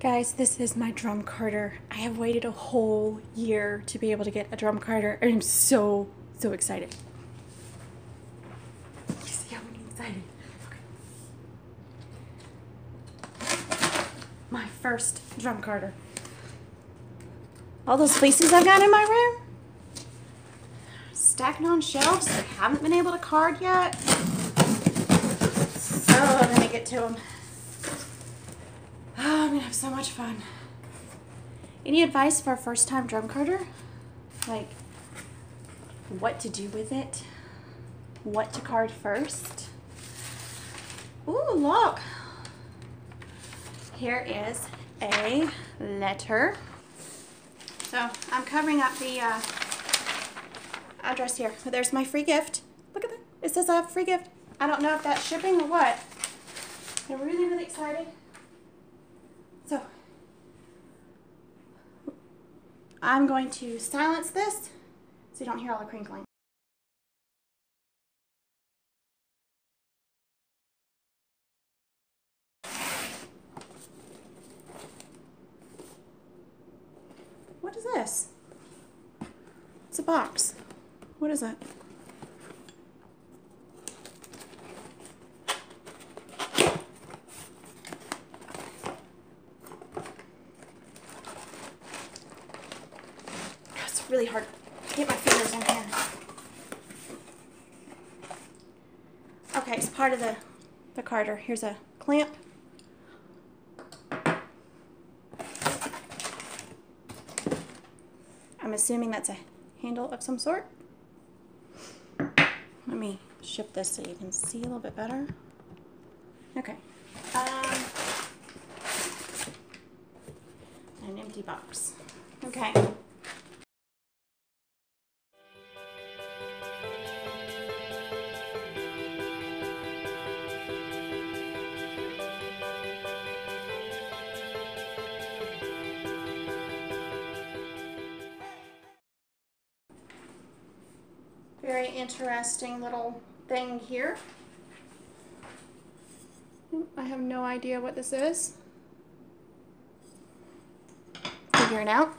Guys, this is my drum carder. I have waited a whole year to be able to get a drum carder, and I'm so excited. You see how I'm excited? Okay. My first drum carder. All those fleeces I've got in my room, stacking on shelves, I haven't been able to card yet. So I'm gonna get to them. Oh, I'm gonna have so much fun. Any advice for a first-time drum carder? Like, what to do with it? What to card first? Ooh, look. Here is a letter. So I'm covering up the address here. But there's my free gift. Look at that. It says I have a free gift. I don't know if that's shipping or what. I'm really excited. So I'm going to silence this so you don't hear all the crinkling. What is this? It's a box. What is it? It's really hard to get my fingers in here. Okay, it's part of the carder. Here's a clamp. I'm assuming that's a handle of some sort. Let me shift this so you can see a little bit better. Okay. An empty box. Okay. Very interesting little thing here. I have no idea what this is. Figure it out.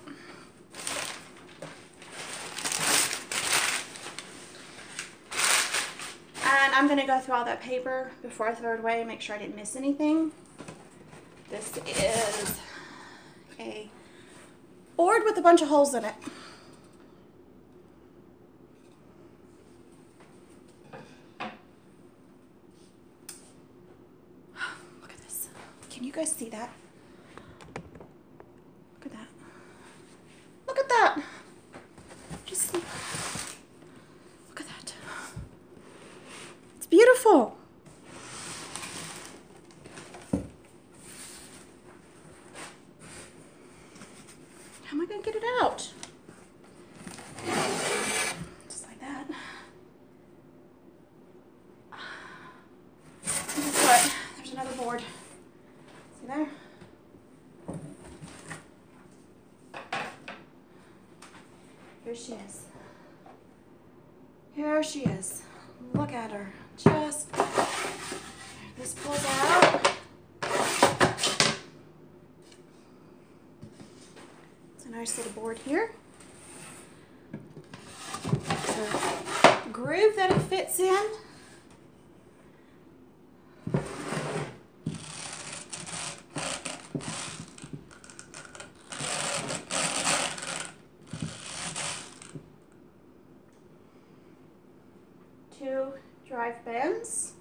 And I'm going to go through all that paper before I throw it away and make sure I didn't miss anything. This is a board with a bunch of holes in it. Can you guys see that? Look at that. Look at that. Just look at that. It's beautiful. How am I going to get it out? Just like that. And guess what? There's another board. See there? Here she is. Here she is. Look at her. Just, this pulls out. It's a nice little board here. The groove that it fits in. Two drive bends.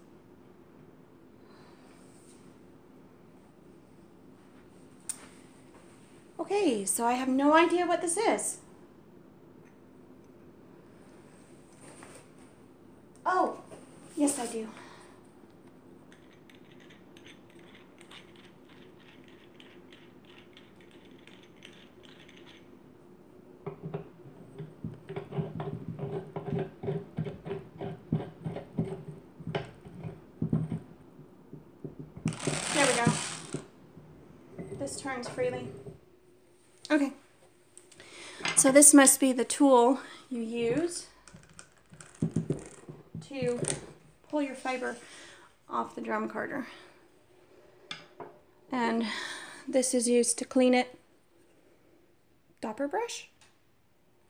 Okay, so I have no idea what this is. Oh, yes I do. There we go. This turns freely. Okay. So this must be the tool you use to pull your fiber off the drum carder. And This is used to clean it. Dopper brush,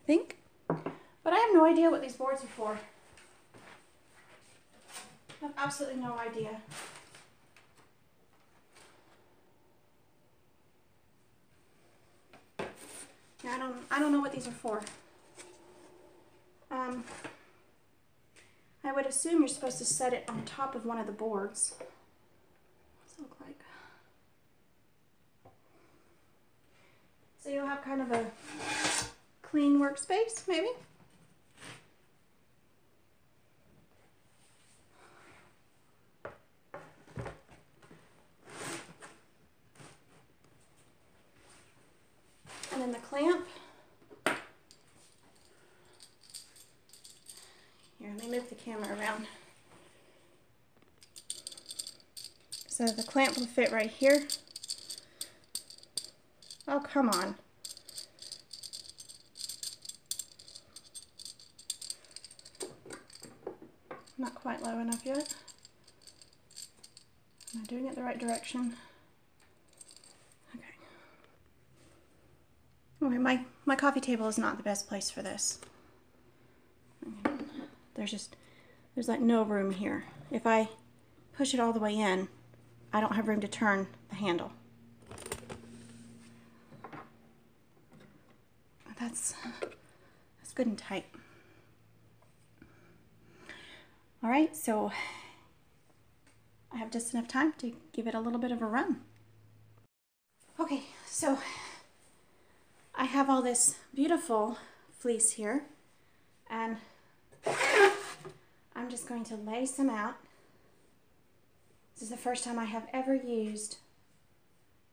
I think. But I have no idea what these boards are for. I have absolutely no idea. Yeah, I don't know what these are for. I would assume you're supposed to set it on top of one of the boards. What's it look like? So you'll have kind of a clean workspace, maybe? And then the clamp. Here, let me move the camera around. So the clamp will fit right here. Oh, come on. Not quite low enough yet. Am I doing it the right direction? Okay. Okay, my coffee table is not the best place for this. There's like no room here. If I push it all the way in, I don't have room to turn the handle. That's good and tight. All right, so I have just enough time to give it a little bit of a run. Okay, so I have all this beautiful fleece here, and I'm just going to lay some out. This is the first time I have ever used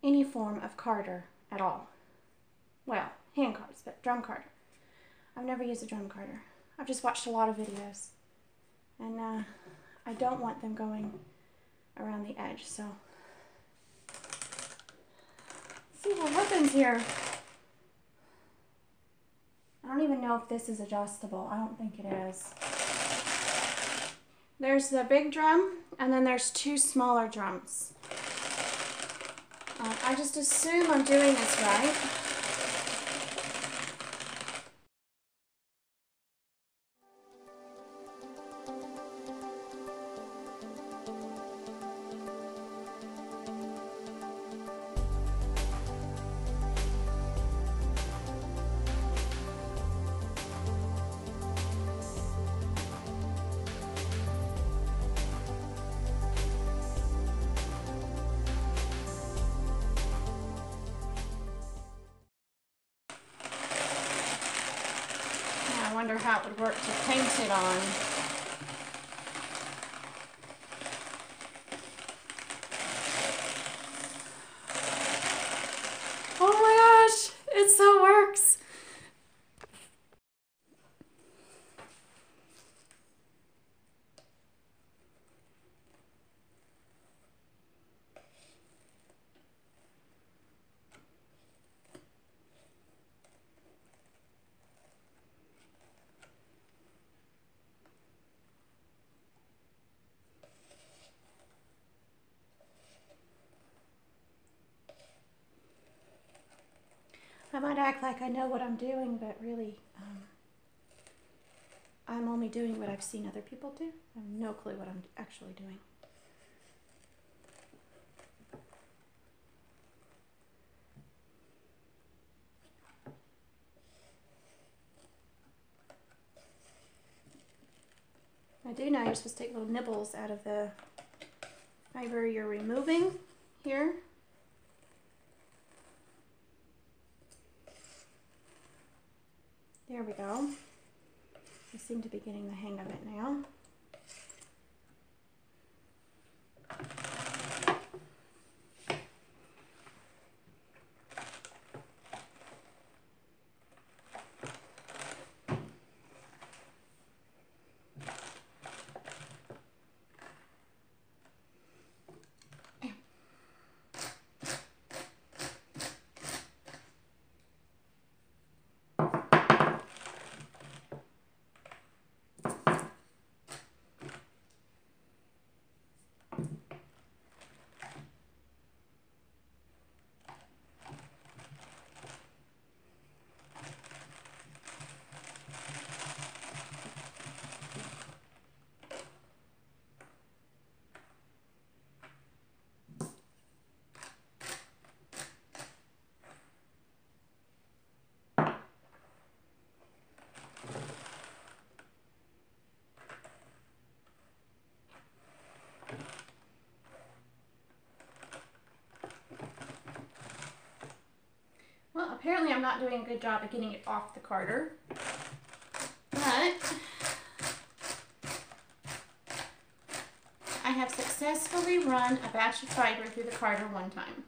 any form of carder at all. Well, hand carders, but drum carder. I've never used a drum carder. I've just watched a lot of videos, and I don't want them going around the edge, so let's see what happens here. I don't even know if this is adjustable. I don't think it is. There's the big drum, and then there's two smaller drums. I just assume I'm doing this right. I wonder how it would work to paint it on. Oh my gosh, it so works. I might act like I know what I'm doing, but really, I'm only doing what I've seen other people do. I have no clue what I'm actually doing. I do know you're supposed to take little nibbles out of the fiber you're removing here. There we go. I seem to be getting the hang of it now. apparently I'm not doing a good job of getting it off the carder, but I have successfully run a batch of fiber through the carder one time.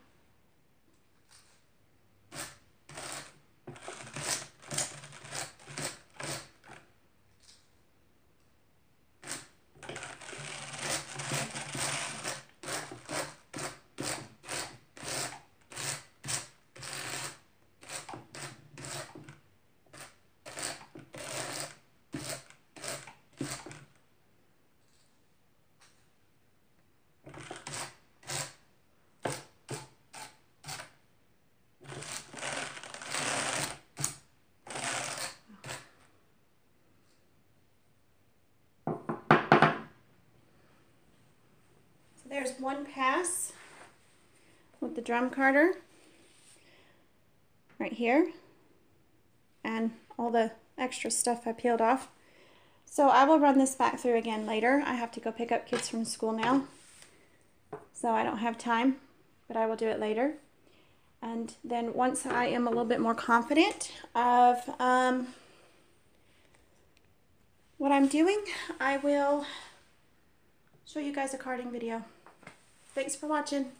There's one pass with the drum carder right here, and all the extra stuff I peeled off. So I will run this back through again later. I have to go pick up kids from school now, so I don't have time, but I will do it later. And then once I am a little bit more confident of what I'm doing, I will show you guys a carding video. Thanks for watching.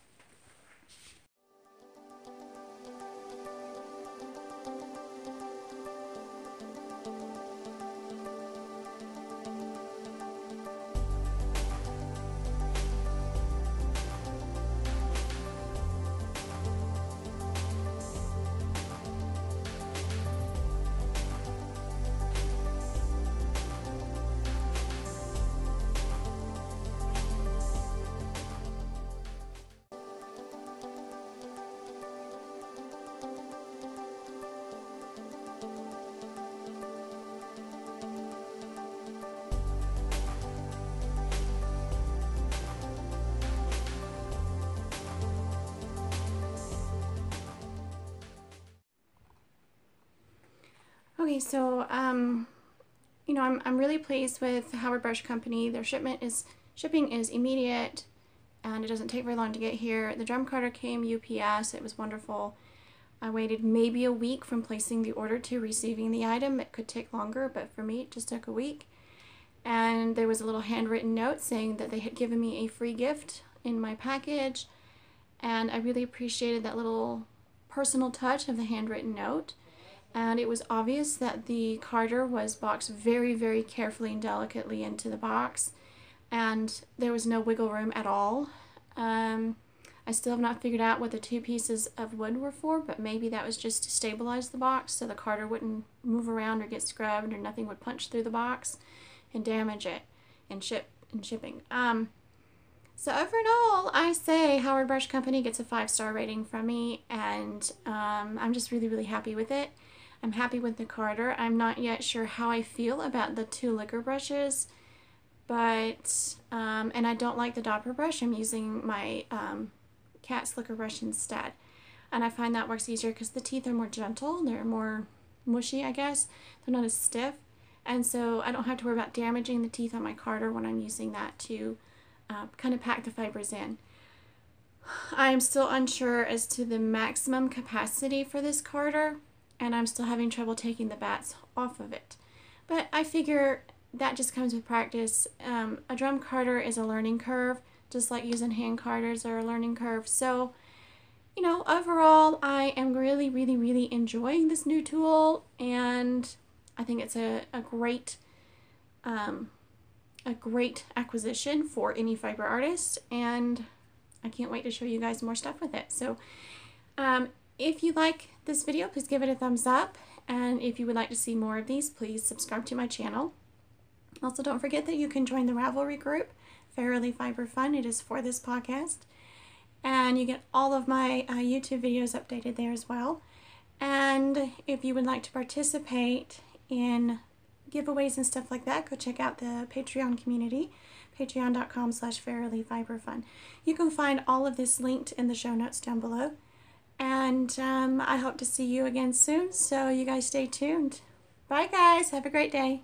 Okay, so you know, I'm really pleased with Howard Brush Company. Their shipping is immediate, and it doesn't take very long to get here. The drum carder came UPS. It was wonderful. I waited maybe a week from placing the order to receiving the item. It could take longer, but for me it just took a week. And there was a little handwritten note saying that they had given me a free gift in my package, and I really appreciated that little personal touch of the handwritten note. And it was obvious that the carder was boxed very, very carefully and delicately into the box, and there was no wiggle room at all. I still have not figured out what the two pieces of wood were for, but maybe that was just to stabilize the box so the carder wouldn't move around or get scrubbed or nothing would punch through the box and damage it in shipping. So overall, I say Howard Brush Company gets a 5-star rating from me, and I'm just really, really happy with it. I'm happy with the carder. I'm not yet sure how I feel about the 2 liquor brushes, but, and I don't like the Dopper brush. I'm using my Cat's liquor brush instead. And I find that works easier because the teeth are more gentle. They're more mushy, I guess. They're not as stiff. And so I don't have to worry about damaging the teeth on my carder when I'm using that to kind of pack the fibers in. I am still unsure as to the maximum capacity for this carder, and I'm still having trouble taking the bats off of it. But I figure that just comes with practice. A drum carder is a learning curve, just like using hand carders are a learning curve. So, you know, overall, I am really, really, really enjoying this new tool, and I think it's a great acquisition for any fiber artist, and I can't wait to show you guys more stuff with it. So, if you like this video, please give it a thumbs up, and if you would like to see more of these, please subscribe to my channel. Also, don't forget that you can join the Ravelry group, Fairly Fiber Fun. It is for this podcast, and you get all of my YouTube videos updated there as well. And if you would like to participate in giveaways and stuff like that, go check out the Patreon community, patreon.com/fairlyfiberfun. You can find all of this linked in the show notes down below. And I hope to see you again soon, so you guys stay tuned. Bye guys, have a great day.